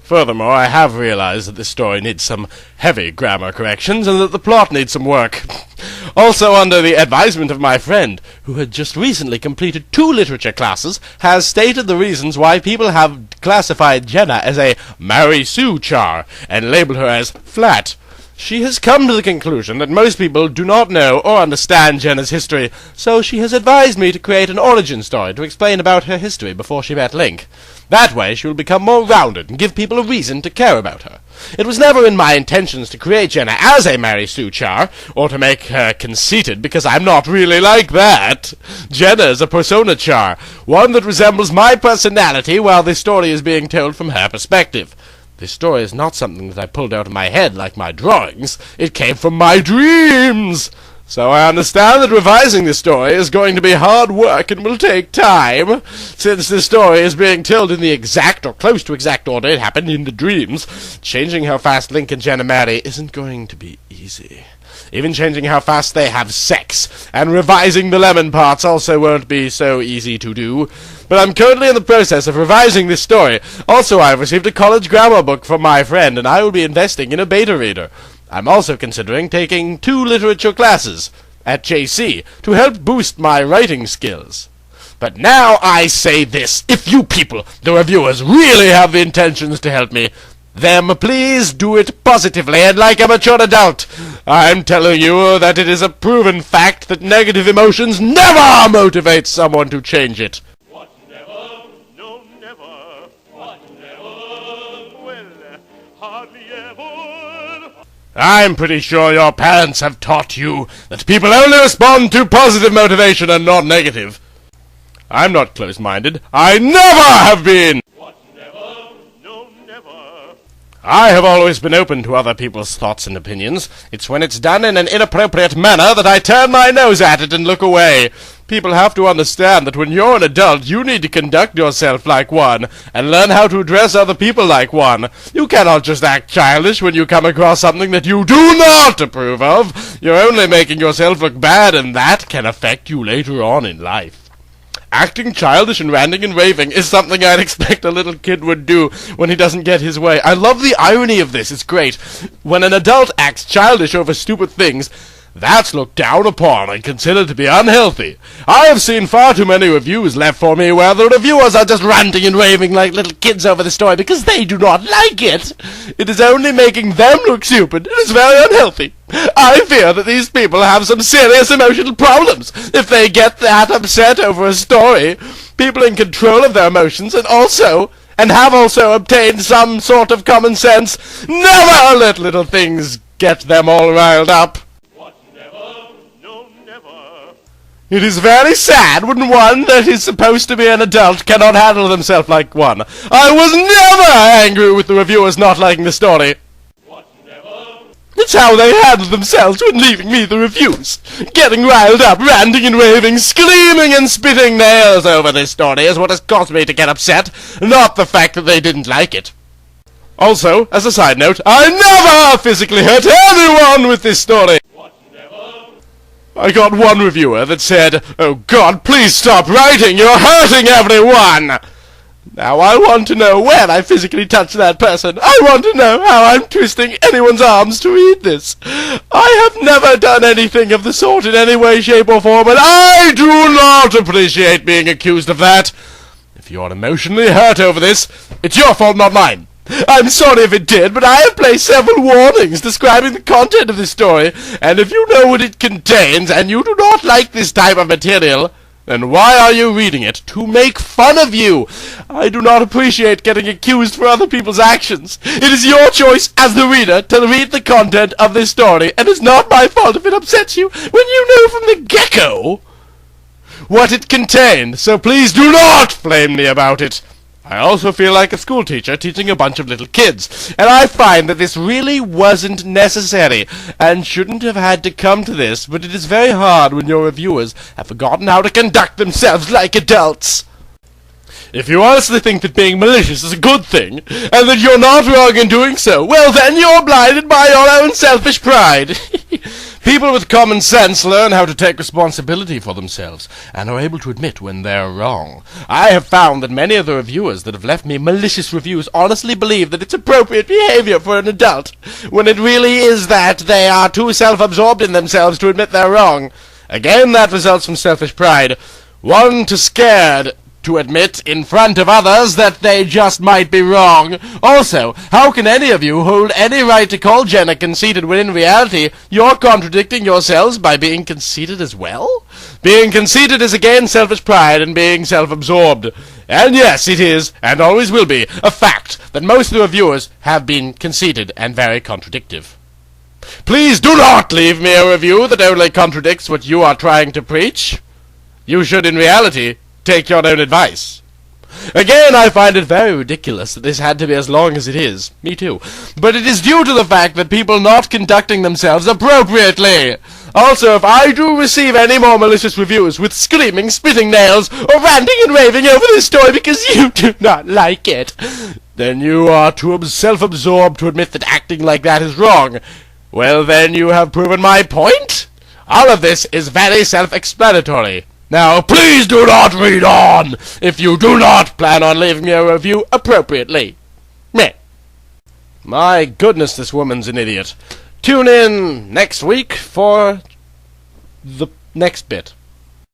Furthermore, I have realized that this story needs some heavy grammar corrections and that the plot needs some work. Also, under the advisement of my friend, who had just recently completed 2 literature classes, has stated the reasons why people have classified Jenna as a Mary Sue char and labeled her as flat. She has come to the conclusion that most people do not know or understand Jenna's history, so she has advised me to create an origin story to explain about her history before she met Link. That way she will become more rounded and give people a reason to care about her. It was never in my intentions to create Jenna as a Mary Sue char, or to make her conceited, because I'm not really like that. Jenna is a persona char, one that resembles my personality while the story is being told from her perspective. This story is not something that I pulled out of my head like my drawings. It came from my dreams. So I understand that revising this story is going to be hard work and will take time. Since this story is being told in the exact or close to exact order it happened in the dreams, changing how fast Link and Jenna marry isn't going to be easy. Even changing how fast they have sex, and revising the lemon parts also won't be so easy to do. But I'm currently in the process of revising this story. Also, I've received a college grammar book from my friend, and I will be investing in a beta reader. I'm also considering taking 2 literature classes at JC to help boost my writing skills. But now I say this, if you people, the reviewers, really have the intentions to help me, then please do it positively and like a mature adult. I'm telling you that it is a proven fact that negative emotions never motivate someone to change it. What never? No, never. What never? Well, hardly ever. I'm pretty sure your parents have taught you that people only respond to positive motivation and not negative. I'm not close-minded. I never have been! What never? No, never. I have always been open to other people's thoughts and opinions. It's when it's done in an inappropriate manner that I turn my nose at it and look away. People have to understand that when you're an adult, you need to conduct yourself like one, and learn how to address other people like one. You cannot just act childish when you come across something that you do not approve of. You're only making yourself look bad, and that can affect you later on in life. Acting childish and ranting and raving is something I'd expect a little kid would do when he doesn't get his way. I love the irony of this, it's great. When an adult acts childish over stupid things, that's looked down upon and considered to be unhealthy. I have seen far too many reviews left for me where the reviewers are just ranting and raving like little kids over the story because they do not like it. It is only making them look stupid. It is very unhealthy. I fear that these people have some serious emotional problems if they get that upset over a story. People in control of their emotions and have also obtained some sort of common sense never let little things get them all riled up. It is very sad when one that is supposed to be an adult cannot handle themselves like one. I was never angry with the reviewers not liking the story. What never? It's how they handled themselves when leaving me the reviews. Getting riled up, ranting and raving, screaming and spitting nails over this story is what has caused me to get upset, not the fact that they didn't like it. Also, as a side note, I never physically hurt anyone with this story. I got one reviewer that said, "Oh God, please stop writing, you're hurting everyone!" Now I want to know when I physically touched that person. I want to know how I'm twisting anyone's arms to read this. I have never done anything of the sort in any way, shape or form, and I do not appreciate being accused of that. If you're emotionally hurt over this, it's your fault, not mine. I'm sorry if it did, but I have placed several warnings describing the content of this story, and if you know what it contains, and you do not like this type of material, then why are you reading it? To make fun of you! I do not appreciate getting accused for other people's actions. It is your choice as the reader to read the content of this story, and it's not my fault if it upsets you when you know from the get-go what it contained, so please do not flame me about it. I also feel like a school teacher teaching a bunch of little kids, and I find that this really wasn't necessary, and shouldn't have had to come to this, but it is very hard when your reviewers have forgotten how to conduct themselves like adults. If you honestly think that being malicious is a good thing, and that you're not wrong in doing so, well then you're blinded by your own selfish pride. People with common sense learn how to take responsibility for themselves and are able to admit when they're wrong. I have found that many of the reviewers that have left me malicious reviews honestly believe that it's appropriate behavior for an adult, when it really is that they are too self-absorbed in themselves to admit they're wrong. Again, that results from selfish pride. One too scared to admit in front of others that they just might be wrong. Also, how can any of you hold any right to call Jenna conceited when in reality you're contradicting yourselves by being conceited as well? Being conceited is again selfish pride and being self-absorbed. And yes, it is, and always will be, a fact that most of the reviewers have been conceited and very contradictive. Please do not leave me a review that only contradicts what you are trying to preach. You should, in reality, take your own advice. Again, I find it very ridiculous that this had to be as long as it is. Me too. But it is due to the fact that people not conducting themselves appropriately. Also, if I do receive any more malicious reviews with screaming, spitting nails, or ranting and raving over this story because you do not like it, then you are too self-absorbed to admit that acting like that is wrong. Well, then you have proven my point. All of this is very self-explanatory. Now, please do not read on if you do not plan on leaving me a review appropriately. Meh. My goodness, this woman's an idiot. Tune in next week for the next bit.